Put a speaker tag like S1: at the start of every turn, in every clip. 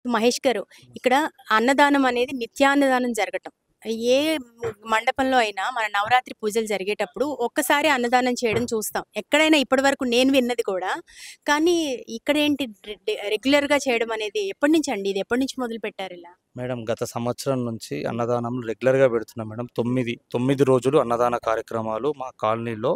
S1: మహేష్ గారు, ఇక్కడ అన్నదానం అనేది నిత్యాన్నదానం జరగటం. ఏ మండపంలో అయినా మన నవరాత్రి పూజలు జరిగేటప్పుడు ఒక్కసారి అన్నదానం చేయడం చూస్తాం. ఎక్కడైనా ఇప్పటివరకు నేను విన్నది కూడా. కానీ ఇక్కడేంటి రెగ్యులర్‌గా చేయడం అనేది ఎప్పటినుంచండి? ఇది ఎప్పటినుంచి మొదలుపెట్టారు ఇలా?
S2: మేడం గత సంవత్సరం నుంచి అన్నదానం రెగ్యులర్‌గా పెడుతున్నాం మేడం. 9 రోజులు అన్నదాన కార్యక్రమాలు మా కాలనీలో.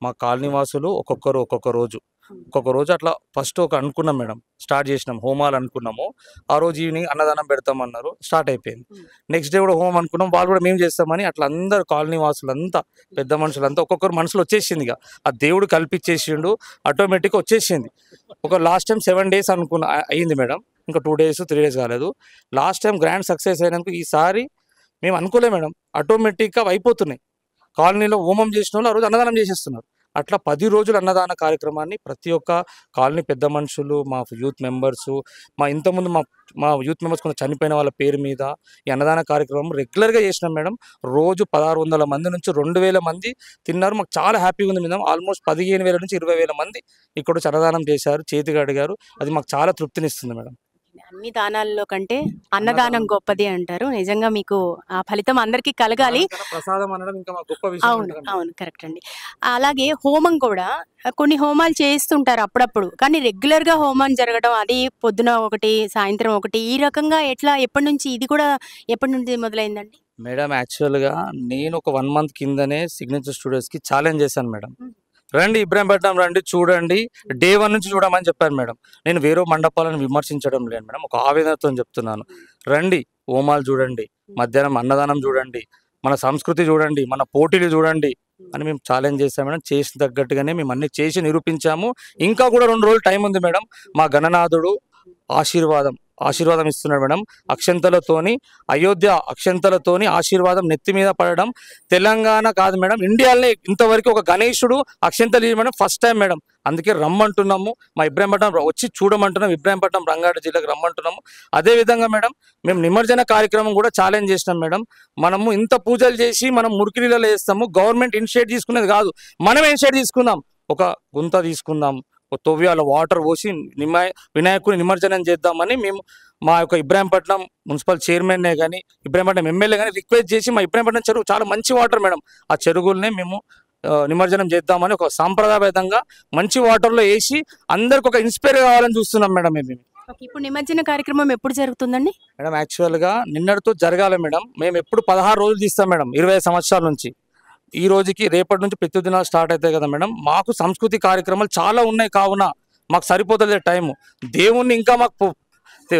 S2: మా కాలనీ వాసులు ఒక్కొక్క రోజు. ఒక్కొక్క రోజు అట్లా ఫస్ట్ అనుకున్నాం మేడం. స్టార్ట్ చేసినాం. హోమాలు అనుకున్నాము. ఆ రోజు ఈవినింగ్ అన్నదానం పెడతామన్నారు. స్టార్ట్ అయిపోయింది. నెక్స్ట్ డే కూడా హోమం అనుకున్నాం. వాళ్ళు కూడా మేము చేస్తామని అట్లా అందరూ కాలనీ వాసులంతా, పెద్ద మనుషులంతా ఒక్కొక్కరు మనసులో వచ్చేసింది ఇక. ఆ దేవుడు కల్పించేసిండు. ఆటోమేటిక్‌గా వచ్చేసింది. లాస్ట్ టైం 7 డేస్ అయింది మేడం. ఇంకా 2 డేస్, 3 డేస్ కాలేదు. లాస్ట్ టైం గ్రాండ్ సక్సెస్ అయినందుకు ఈసారి మేము అనుకోలే మేడం. ఆటోమేటిక్‌గా అయిపోతున్నాయి. కాలనీలో హోమం చేసినోళ్ళు ఆ రోజు అన్నదానం చేసేస్తున్నారు. అట్లా 10 రోజులు అన్నదాన కార్యక్రమాన్ని ప్రతి ఒక్క కాలనీ పెద్ద మనుషులు, మా యూత్ మెంబర్సు, ఇంతకుముందు మా యూత్ మెంబర్స్ కొంచెం చనిపోయిన వాళ్ళ పేరు మీద ఈ అన్నదాన కార్యక్రమం రెగ్యులర్‌గా చేసినాం మేడం. రోజు 1600 మంది నుంచి 2000 మంది తిన్నారు. మాకు చాలా హ్యాపీగా ఉంది మేడం. ఆల్మోస్ట్ 15,000 నుంచి 20,000 మంది ఇక్కడొచ్చి అన్నదానం చేశారు, చేతికి అడిగారు. అది మాకు చాలా తృప్తినిస్తుంది మేడం.
S1: అన్ని దానాల్లో కంటే అన్నదానం గొప్పది అంటారు. నిజంగా మీకు ఆ ఫలితం అందరికీ కలగాలి.
S2: ప్రసాదం అనడం ఇంకా మాకు గొప్ప విషయం
S1: అవును.
S2: అంటారు.
S1: అవును. కరెక్ట్ అండి. అలాగే హోమం కూడా కొన్ని హోమాలు చేస్తుంటారు అప్పుడప్పుడు. కానీ రెగ్యులర్‌గా హోమం జరగడం అది పొద్దున ఒకటి, సాయంత్రం ఒకటి ఈ రకంగా ఎప్పటినుంచి ఇది కూడా ఎప్పటి నుంచి మొదలైందండి?
S2: మేడం యాక్చువల్‌గా నేను ఒక 1 మంత్ కిందనే సిగ్నేచర్ స్టూడియోస్‌కి ఛాలెంజ్ చేశాను మేడం. రండి ఇబ్రాహీంపట్నం రండి చూడండి. డే 1 నుంచి చూడమని చెప్పాను మేడం. నేను వేరే మండపాలను విమర్శించడం లేదు మేడం. ఒక ఆవేదనతోని చెప్తున్నాను. రండి హోమాలు చూడండి, మధ్యాహ్నం అన్నదానం చూడండి, మన సంస్కృతి చూడండి, మన పోటీలు చూడండి అని మేము ఛాలెంజ్ చేశాం మేడం. చేసిన తగ్గట్టుగానే మేము అన్ని చేసి నిరూపించాము. ఇంకా కూడా 2 రోజులు టైం ఉంది మేడం. మా గణనాథుడు ఆశీర్వాదం ఇస్తున్నాడు మేడం. అక్షంతలతోని అయోధ్య అక్షంతలతోని ఆశీర్వాదం నెత్తి మీద పడడం తెలంగాణ కాదు మేడం, ఇండియాలోనే ఇంతవరకు ఒక గణేశుడు అక్షంతలు మేడం ఫస్ట్ టైం మేడం. అందుకే రమ్మంటున్నాము. మా ఇబ్రాహీంపట్నం వచ్చి చూడమంటున్నాం. ఇబ్రాహీంపట్నం రంగారెడ్డి జిల్లాకు రమ్మంటున్నాము. అదేవిధంగా మేడం మేము నిమజ్జన కార్యక్రమం కూడా ఛాలెంజ్ చేసినాం మేడం. మనము ఇంత పూజలు చేసి మనం మురికి నీళ్ళలో వేస్తాము. గవర్నమెంట్ ఇనిషియేట్ తీసుకునేది కాదు, మనం ఇనిషియేట్ తీసుకుందాం. ఒక గుంత తీసుకుందాం, తొవ్వాల వాటర్ పోసి వినాయకుని నిమజ్జనం చేద్దామని మేము మా యొక్క ఇబ్రాహీంపట్నం మున్సిపల్ చైర్మన్నే కానీ ఇబ్రాహీంపట్నం ఎమ్మెల్యే కానీ రిక్వెస్ట్ చేసి మా ఇబ్రాహీంపట్నం చెరువు చాలా మంచి వాటర్ మేడం, ఆ చెరువులనే మేము నిమజ్జనం చేద్దామని ఒక సాంప్రదాయబద్ధంగా మంచి వాటర్లో వేసి అందరికి ఒక ఇన్స్పైర్ కావాలని చూస్తున్నాం మేడం. మేము
S1: ఇప్పుడు నిమజ్జన కార్యక్రమం ఎప్పుడు జరుగుతుందండి
S2: మేడం? యాక్చువల్గా నిన్నటితో జరగాలి మేడం. మేము ఎప్పుడు 16 రోజులు తీస్తాం మేడం, 20 సంవత్సరాల నుంచి. ఈ రోజుకి రేపటి నుంచి ప్రతి దినాలు స్టార్ట్ అవుతాయి కదా మేడం. మాకు సంస్కృతి కార్యక్రమాలు చాలా ఉన్నాయి, కావున మాకు సరిపోతుంది టైము. దేవుణ్ణి ఇంకా మాకు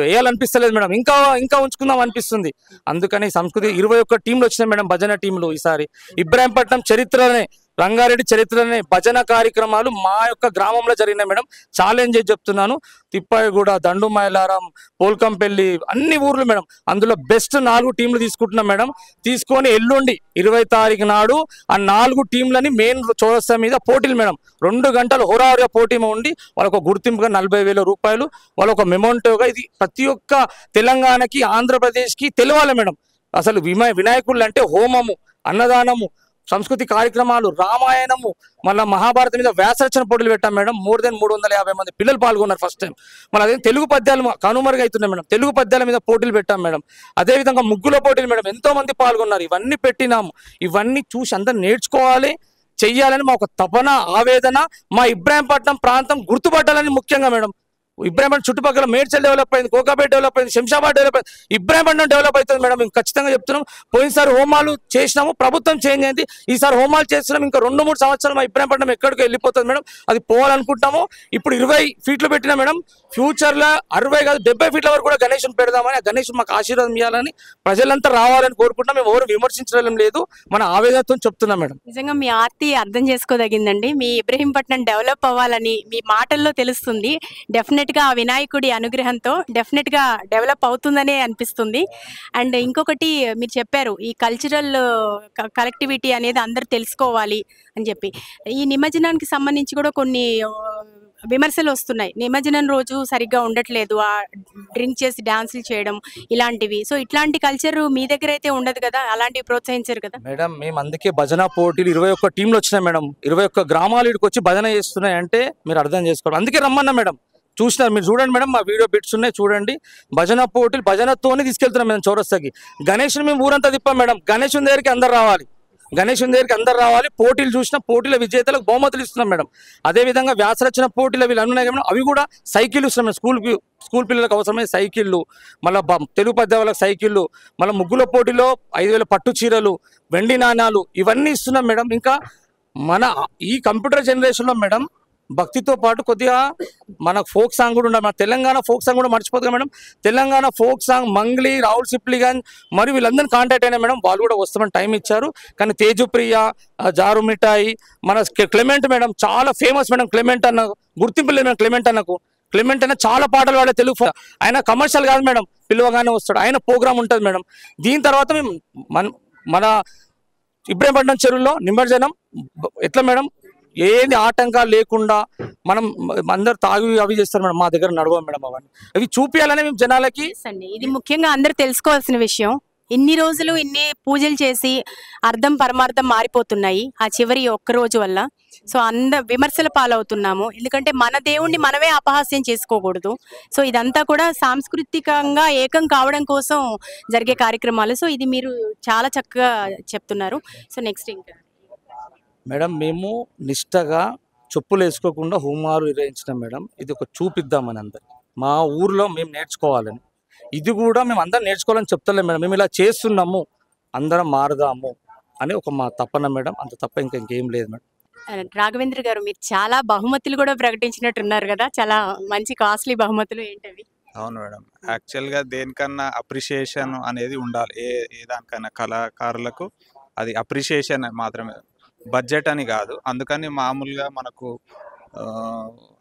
S2: వేయాలనిపిస్తలేదు మేడం, ఇంకా ఉంచుకుందాం అనిపిస్తుంది. అందుకని సంస్కృతి 21 టీంలు వచ్చినాయి మేడం, భజన టీంలు. ఈసారి ఇబ్రాహీంపట్నం చరిత్రనే, రంగారెడ్డి చరిత్రనే భజన కార్యక్రమాలు మా యొక్క గ్రామంలో జరిగినాయి మేడం. ఛాలెంజ్ చెప్తున్నాను. తిప్పాయిగూడ, దండుమైలారం, పోల్కంపల్లి అన్ని ఊర్లు మేడం. అందులో బెస్ట్ 4 టీంలు తీసుకుంటున్నాం మేడం. తీసుకొని ఎల్లుండి 20 తారీఖు నాడు ఆ 4 టీంలని మెయిన్ చౌరస్తా మీద పోటీలు మేడం. 2 గంటలు హోరాహోరీగా పోటీ ఉండి వాళ్ళకు గుర్తింపుగా 40,000 రూపాయలు, వాళ్ళొక మెమోంటోగా. ఇది ప్రతి ఒక్క తెలంగాణకి, ఆంధ్రప్రదేశ్కి తెలవాలి మేడం. అసలు వినాయకుళ్ళు అంటే హోమము, అన్నదానము, సంస్కృతి కార్యక్రమాలు, రామాయణము, మళ్ళీ మహాభారతం మీద వ్యాసరచన పోటీలు పెట్టాం మేడం. మోర్ దెన్ 350 మంది పిల్లలు పాల్గొన్నారు ఫస్ట్ టైం. మళ్ళీ అదే తెలుగు పద్యాలు కనుమరుగవుతున్నాయి మేడం. తెలుగు పద్యాల మీద పోటీలు పెట్టాం మేడం. అదేవిధంగా ముగ్గుల పోటీలు మేడం, ఎంతో మంది పాల్గొన్నారు. ఇవన్నీ పెట్టినాము. ఇవన్నీ చూసి అందరు నేర్చుకోవాలి, చెయ్యాలని మా ఒక తపన, ఆవేదన. మా ఇబ్రాహీంపట్నం ప్రాంతం గుర్తుపట్టాలని ముఖ్యంగా మేడం. ఇబ్రాహీంపట్నం చుట్టుపక్కల మేడ్చల్ డెవలప్ అయింది, కోకాపేట డెవలప్ అయింది, శంషాబాద్ డెవలప్ అయింది, ఇబ్రాహీంపట్నం డెవలప్ అవుతుంది మేడం. మేము ఖచ్చితంగా చెప్తున్నాం. పోయినసారి హోమాలు చేసినాము, ప్రభుత్వం చేంజ్ అయింది. ఈసారి హోమాలు చేస్తున్నాం. ఇంకా 2-3 సంవత్సరాలు మా ఇబ్రాహీంపట్నం ఎక్కడికి వెళ్ళిపోతుంది మేడం. అది పోవాలనుకుంటాము. ఇప్పుడు 20 ఫీట్లు పెట్టినా మేడం. ఫ్యూచర్లో 60 కాదు 70 ఫీట్ల వరకు కూడా గణేశుని పెడదామని, ఆ గణేశుడు మాకు ఆశీర్వాదం ఇవ్వాలని, ప్రజలంతా రావాలని కోరుకుంటున్నాం. మేము ఎవరు విమర్శించడం లేదు, మన ఆవేదనతో చెప్తున్నాం మేడం.
S1: నిజంగా మీ ఆర్తి అర్థం చేసుకోదగిందండి. మీ ఇబ్రహీంపట్నం డెవలప్ అవ్వాలని మీ మాటల్లో తెలుస్తుంది. డెఫినెట్గా ఆ వినాయకుడి అనుగ్రహంతో డెఫినెట్గా డెవలప్ అవుతుందనే అనిపిస్తుంది. అండ్ ఇంకొకటి మీరు చెప్పారు, ఈ కల్చరల్ కలెక్టివిటీ అనేది అందరు తెలుసుకోవాలి అని చెప్పి. ఈ నిమజ్జనానికి సంబంధించి కూడా కొన్ని విమర్శలు వస్తున్నాయి. నిమజ్జనం రోజు సరిగ్గా ఉండట్లేదు, ఆ డ్రింక్ చేసి డాన్సులు చేయడం ఇలాంటివి. సో ఇట్లాంటి కల్చర్ మీ దగ్గర అయితే ఉండదు కదా, అలాంటివి ప్రోత్సహించరు కదా
S2: మేడం? మేము అందుకే భజన పోటీలు 21 టీంలు వచ్చినాయి మేడం. 21 గ్రామాలు ఇక్కడికి వచ్చి భజన చేస్తున్నాయి అంటే మీరు అర్థం చేసుకోవాలి. అందుకే రమ్మన్నా మేడం. చూసినారు మీరు, చూడండి మేడం, మా వీడియో బిట్స్ ఉన్నాయి చూడండి. భజన పోటీలు భజనతోనే తీసుకెళ్తున్నాం మేము చౌరస్తాకి. గణేష్ని మేము ఊరంతా తిప్పాం మేడం. గణేషుని దగ్గరికి అందరు రావాలి, గణేషుని దగ్గరికి అందరు రావాలి. పోటీలు చూసిన పోటీల విజేతలకు బహుమతులు ఇస్తున్నాం మేడం. అదేవిధంగా వ్యాసరచన పోటీలు వీళ్ళు అన్నీ మేడం, అవి కూడా సైకిల్ ఇస్తున్నాం మేడం. స్కూల్ పిల్లలకు అవసరమైన సైకిళ్ళు, మళ్ళీ తెలుగు పద్య వాళ్ళకి సైకిళ్ళు, మళ్ళీ ముగ్గుల పోటీలో 5,000 పట్టు చీరలు, వెండి నాణాలు ఇవన్నీ ఇస్తున్నాం మేడం. ఇంకా మన ఈ కంప్యూటర్ జనరేషన్లో మేడం భక్తితో పాటు కొద్దిగా మన ఫోక్ సాంగ్ కూడా ఉండాలి. మన తెలంగాణ ఫోక్ సాంగ్ కూడా మర్చిపోతుంది madam. Telangana folk song Mangli, Rahul Sipligunj మరియు వీళ్ళందరినీ కాంటాక్ట్ అయినా మేడం. వాళ్ళు కూడా వస్తామని టైం ఇచ్చారు. కానీ తేజుప్రియ, జారు మిఠాయి, మన క్లెమెంట్ మేడం చాలా ఫేమస్ మేడం. క్లెమెంట్ అన్న గుర్తింపు లేదు మేడం. క్లెమెంట్ అన్న చాలా పాటలు పాడే తెలుగు. ఆయన కమర్షియల్ కాదు మేడం, పిలువగానే వస్తాడు. ఆయన ప్రోగ్రామ్ ఉంటుంది మేడం. దీని తర్వాత మేము మన ఇబ్రహీంపట్నం చెరువులో నిమజ్జనం ఎట్లా మేడం, ఏది ఆటంకాలు లేకుండా మనం అందరు తాగి అవి చేస్తారు మేడం. మా దగ్గర నడవ మేడం, అవన్నీ అవి చూపించాలని మేము జనాలకి.
S1: ఇది ముఖ్యంగా అందరూ తెలుసుకోవాల్సిన విషయం. ఇన్ని రోజులు ఇన్ని పూజలు చేసి అర్థం పరమార్థం మారిపోతున్నాయి ఆ చివరి ఒక్క రోజు వల్ల. సో విమర్శల పాలవుతున్నాము. ఎందుకంటే మన దేవుణ్ణి మనమే అపహాస్యం చేసుకోకూడదు. సో ఇదంతా కూడా సాంస్కృతికంగా ఏకం కావడం కోసం జరిగే కార్యక్రమాలు. సో ఇది మీరు చాలా చక్కగా చెప్తున్నారు. సో నెక్స్ట్ ఇంకా
S2: మేడం మేము నిష్టగా చెప్పులు వేసుకోకుండా హోమాలు నిర్వహించినాం మేడం. ఇది ఒక చూపిద్దామని అందరు మా ఊర్లో మేము నేర్చుకోవాలని, ఇది కూడా మేము అందరం నేర్చుకోవాలని చెప్తలేం మేడం. మేము ఇలా చేస్తున్నాము, అందరం మారదాము అని ఒక మా తపన మేడం. అంత తప్ప ఇంకేం లేదు మేడం.
S1: రాఘవేంద్ర గారు, మీరు చాలా బహుమతులు కూడా ప్రకటించినట్టున్నారు కదా, చాలా మంచి కాస్ట్లీ బహుమతులు ఏంటవి?
S3: అవును మేడం, యాక్చువల్గా దేనికన్నా అప్రిషియేషన్ అనేది ఉండాలి. ఏ దానికన్నా కళాకారులకు అది అప్రిషియేషన్ మాత్రమే, బడ్జెట్ అని కాదు. అందుకని మామూలుగా మనకు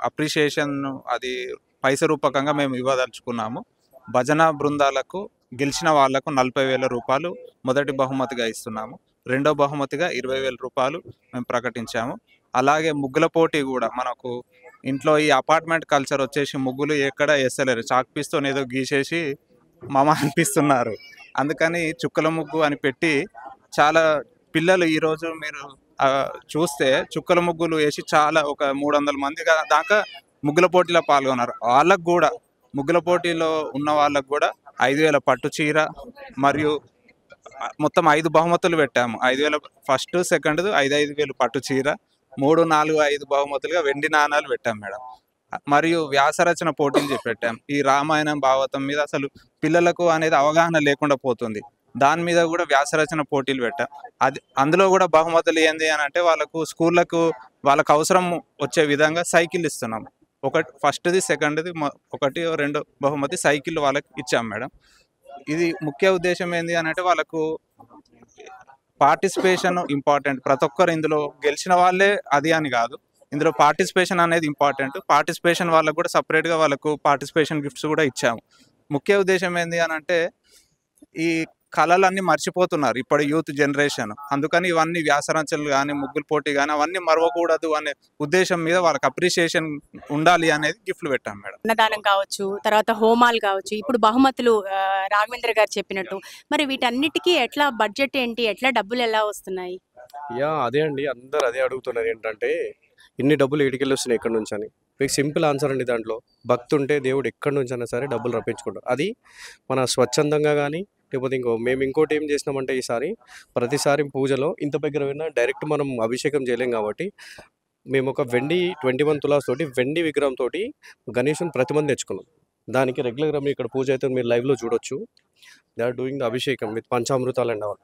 S3: అప్రిషియేషన్ అది పైస రూపకంగా మేము ఇవ్వదలుచుకున్నాము. భజన బృందాలకు గెలిచిన వాళ్లకు 40,000 రూపాయలు మొదటి బహుమతిగా ఇస్తున్నాము. రెండో బహుమతిగా 20,000 రూపాయలు మేము ప్రకటించాము. అలాగే ముగ్గుల పోటీ కూడా మనకు ఇంట్లో ఈ అపార్ట్మెంట్ కల్చర్ వచ్చేసి ముగ్గులు ఎక్కడ వేస్తలేరు, చాక్పీస్తో ఏదో గీసేసి మమ అనిపిస్తున్నారు. అందుకని చుక్కల ముగ్గు అని పెట్టి చాలా పిల్లలు ఈరోజు మీరు చూస్తే చుక్కల ముగ్గులు వేసి చాలా ఒక 300 మంది దాకా ముగ్గుల పోటీలో పాల్గొన్నారు. వాళ్ళకు కూడా ముగ్గుల పోటీలో ఉన్న వాళ్ళకు కూడా 5,000 పట్టు చీర మరియు మొత్తం 5 బహుమతులు పెట్టాము. 5,000 ఫస్ట్, సెకండ్ 5,000 పట్టు చీర, 3, 4, 5 బహుమతులుగా వెండి నాణాలు పెట్టాం మేడం. మరియు వ్యాసరచన పోటీలు పెట్టాం. ఈ రామాయణం భాగవతం మీద అసలు పిల్లలకు అనేది అవగాహన లేకుండా పోతుంది. దాని మీద కూడా వ్యాసరచన పోటీలు పెట్టాం. అందులో కూడా బహుమతులు ఏంది అని అంటే వాళ్ళకు స్కూళ్ళకు వాళ్ళకు అవసరం వచ్చే విధంగా సైకిల్ ఇస్తున్నాం. ఫస్ట్ది, సెకండ్ది 1, 2 బహుమతి సైకిల్ వాళ్ళకి ఇచ్చాం మేడం. ఇది ముఖ్య ఉద్దేశం ఏంది అని అంటే వాళ్ళకు పార్టిసిపేషన్ ఇంపార్టెంట్. ప్రతి ఒక్కరు ఇందులో గెలిచిన వాళ్ళే అది అని కాదు, ఇందులో పార్టిసిపేషన్ అనేది ఇంపార్టెంట్. పార్టిసిపేషన్ వాళ్ళకు కూడా సపరేట్గా వాళ్ళకు పార్టిసిపేషన్ గిఫ్ట్స్ కూడా ఇచ్చాము. ముఖ్య ఉద్దేశం ఏంది అని అంటే ఈ కళలన్నీ మర్చిపోతున్నారు ఇప్పుడు యూత్ జనరేషన్. అందుకని ఇవన్నీ వ్యాసరచనలు కానీ ముగ్గులు పోటీ కానీ అవన్నీ మరవకూడదు అనే ఉద్దేశం మీద వాళ్ళకి అప్రిషియేషన్ ఉండాలి అనేది గిఫ్ట్లు పెట్టాం మేడం.
S1: అన్నదానం కావచ్చు, తర్వాత హోమాలు కావచ్చు, ఇప్పుడు బహుమతులు రాఘవేంద్ర గారు చెప్పినట్టు. మరి వీటన్నిటికీ ఎట్లా బడ్జెట్ ఏంటి, ఎట్లా డబ్బులు ఎలా వస్తున్నాయి?
S4: అదే అండి, అందరు అదే అడుగుతున్నారు. ఏంటంటే ఇన్ని డబ్బులు ఎడికెళ్ళి వస్తున్నాయి ఎక్కడి నుంచి అని. మీకు సింపుల్ ఆన్సర్ అండి. దాంట్లో భక్తి ఉంటే దేవుడు ఎక్కడి నుంచి అయినా సరే డబ్బులు రప్పించుకుంటాం. అది మన స్వచ్ఛందంగా కానీ లేకపోతే మేము ఇంకోటి ఏం చేసినామంటే ఈసారి ప్రతిసారి పూజలో ఇంత దగ్గర విన్నా డైరెక్ట్ మనం అభిషేకం చేయలేం కాబట్టి మేము ఒక 21 తులాస్ తోటి వెండి విగ్రహం తోటి గణేశుని ప్రతిమను తెచ్చుకున్నాం. దానికి రెగ్యులర్గా మీరు ఇక్కడ పూజ అయితే మీరు లైవ్లో చూడొచ్చు. They are doing the abhishekam with పంచామృతాలు అండ్ ఆల్.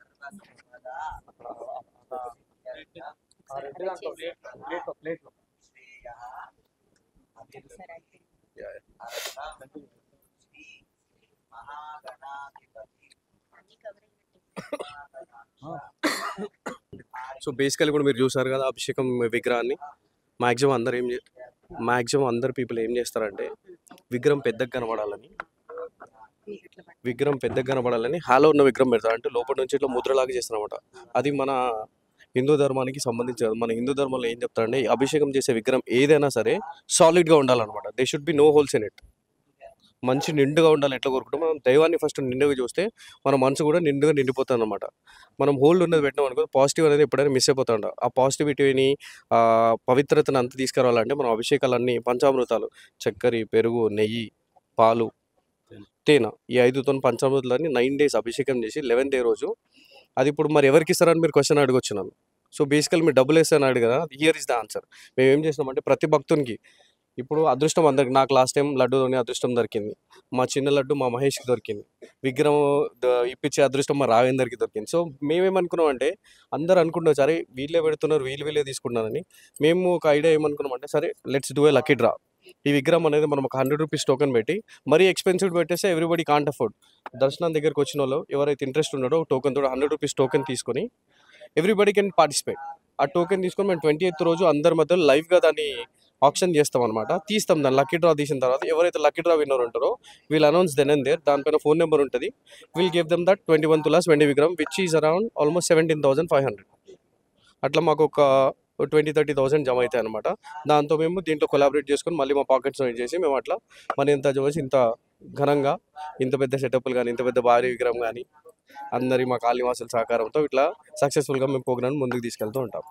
S4: సో బేసికలీ కూడా మీరు చూసారు కదా అభిషేకం విగ్రహాన్ని. మ్యాక్సిమం అందరు పీపుల్ ఏం చేస్తారంటే విగ్రహం పెద్దగా కనబడాలని హాలో ఉన్న విగ్రహం పెడతారు. అంటే లోపల నుంచి ఇట్లా ముద్రలాగా చేస్తారన్నమాట. అది మన హిందూ ధర్మానికి సంబంధించి మన హిందూ ధర్మంలో ఏం చెప్తారంటే అభిషేకం చేసే విగ్రహం ఏదైనా సరే సాలిడ్గా ఉండాలన్నమాట. There should be no holes in it. మంచి నిండుగా ఉండాలని ఎట్లా కోరుకుంటాం, మనం దైవాన్ని ఫస్ట్ నిండుగా చూస్తే మన మనసు కూడా నిండుగా నిండిపోతుంది అనమాట. మనం హోల్డ్ ఉన్నది పెట్టినాం అనుకో, పాజిటివ్ అనేది ఎప్పుడైనా మిస్ అయిపోతాం. ఆ పాజిటివిటీని, పవిత్రతను అంత తీసుకురావాలంటే మనం అభిషేకాలన్నీ పంచామృతాలు, చక్కెర, పెరుగు, నెయ్యి, పాలు, తేనె, ఈ 5తో పంచామృతాలన్నీ 9 days అభిషేకం చేసి 11th day రోజు అది ఇప్పుడు మరి ఎవరికి ఇస్తారని మీరు క్వశ్చన్ అడగొచ్చు నన్ను. సో బేసికల్ మీరు డబ్బులు వేస్తారని అడిగారు కదా, హియర్ ఇస్ ద ఆన్సర్. మేము ఏం చేస్తామంటే ప్రతి భక్తునికి ఇప్పుడు అదృష్టం అందరికి, నాకు లాస్ట్ టైం లడ్డూలోని అదృష్టం దొరికింది, మా చిన్న లడ్డు మా మహేష్కి దొరికింది, విగ్రహం ఇప్పించే అదృష్టం మా రావేందర్కి దొరికింది. సో మేమేమనుకున్నాం అంటే అందరు అనుకుంటున్నారు సరే వీళ్ళే పెడుతున్నారు వీళ్ళే తీసుకుంటున్నారని. మేము ఒక ఐడియా ఏమనుకున్నాం అంటే సరే let's do a lucky draw. ఈ విగ్రహం అనేది మనం ఒక 100 రూపీస్ టోకెన్ పెట్టి మరీ ఎక్స్పెన్సివ్ పెట్టేస్తే ఎవ్రీబడి కాంట్ అఫోర్డ్. దర్శనం దగ్గరికి వచ్చిన వాళ్ళు ఎవరైతే ఇంట్రెస్ట్ ఉన్నారో టోకెన్ తోడు 100 రూపీస్ టోకెన్ తీసుకొని ఎవ్రీబడి కెన్ పార్టిసిపేట్. ఆ టోకెన్ తీసుకొని మేము 28th రోజు అందరి మధ్యలో లైవ్గా దాన్ని ఆప్షన్ చేస్తాం అనమాట. తీస్తాం దాన్ని లక్కీ డ్రా తీసిన తర్వాత ఎవరైతే లక్కీ డ్రా విన్నర్ ఉంటారో we'll announce then and there. దానిపైన ఫోన్ నెంబర్ ఉంటుంది. విల్ గివ్ దమ్ దట్ 21 తులాస్ వెండి విగ్రహం విచ్ ఈజ్ అరౌండ్ ఆల్మోస్ట్ 17,500. అట్లా మాకు ఒక 20-30,000 జమ అవుతాయి అనమాట. దాంతో మేము దీంట్లో కొలాబరేట్ చేసుకొని మళ్ళీ మా పాకెట్స్ చేసి మేము అట్లా మనీ ఎంత జమ చేసి ఇంత ఘనంగా ఇంత పెద్ద సెటప్లు కానీ ఇంత పెద్ద భారీ విగ్రహం కానీ అందరి మా కాలనీవాసుల సహకారంతో ఇట్లా సక్సెస్ఫుల్గా మేము ప్రోగ్రామ్ ముందుకు తీసుకెళ్తూ ఉంటాం.